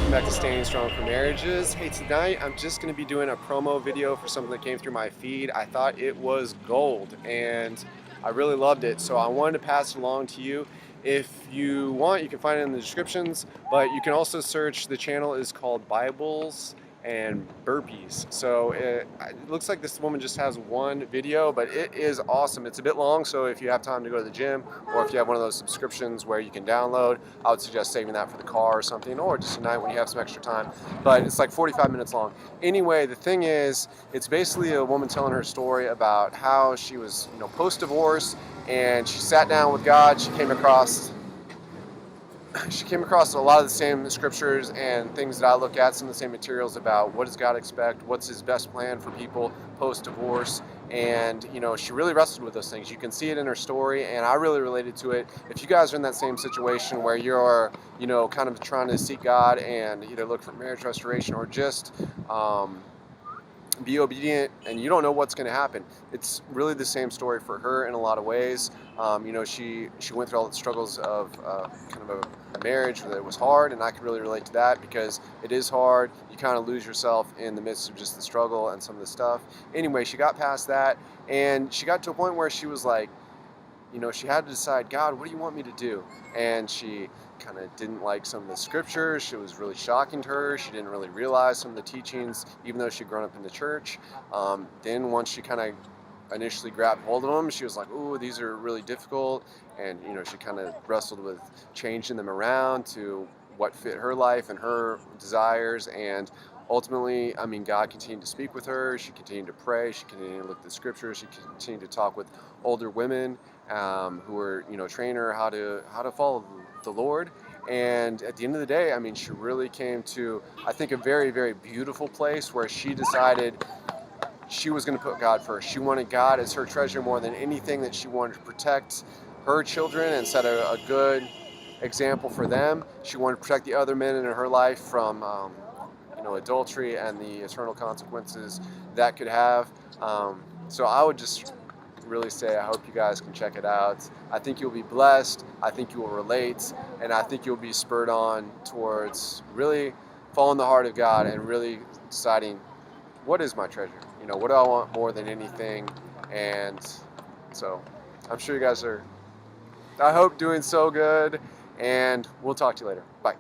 welcome back to Staying Strong for Marriages. Hey, tonight I'm just going to be doing a promo video for something that came through my feed. I thought it was gold and I really loved it, so I wanted to pass it along to you. If you want, you can find it in the descriptions, but you can also search, the channel is called Bibles and Burpees. So it looks like this woman just has one video, but it is awesome. It's a bit long, so if you have time to go to the gym, or if you have one of those subscriptions where you can download, I would suggest saving that for the car or something, or just tonight when you have some extra time. But it's like 45 minutes long. Anyway, the thing is, it's basically a woman telling her story about how she was, post-divorce, and she sat down with God. She came across a lot of the same scriptures and things that I look at, some of the same materials about what does God expect, what's his best plan for people post-divorce. And she really wrestled with those things. You can see it in her story, and I really related to it. If you guys are in that same situation where you're kind of trying to seek God and either look for marriage restoration or just be obedient, and you don't know what's going to happen, it's really the same story for her in a lot of ways. She went through all the struggles of kind of a marriage that was hard, and I could really relate to that because it is hard. You kind of lose yourself in the midst of just the struggle and some of the stuff. Anyway, she got past that, and she got to a point where she was like, she had to decide, God, what do you want me to do? And she kind of didn't like some of the scriptures. It was really shocking to her. She didn't really realize some of the teachings, even though she'd grown up in the church. Then once she kind of initially grabbed hold of them, she was like, "Ooh, these are really difficult." And she kind of wrestled with changing them around to what fit her life and her desires. And ultimately, God continued to speak with her. She continued to pray. She continued to look at the scriptures. She continued to talk with older women who were, training her how to follow the Lord. And at the end of the day, she really came to, I think, a very, very beautiful place where she decided she was going to put God first. She wanted God as her treasure more than anything, that she wanted to protect her children and set a good example for them. She wanted to protect the other men in her life from adultery and the eternal consequences that could have. So I would just really say, I hope you guys can check it out. I think you'll be blessed. I think you will relate, and I think you'll be spurred on towards really following the heart of God and really deciding, what is my treasure? What do I want more than anything? And so I'm sure you guys are, I hope, doing so good, and we'll talk to you later. Bye.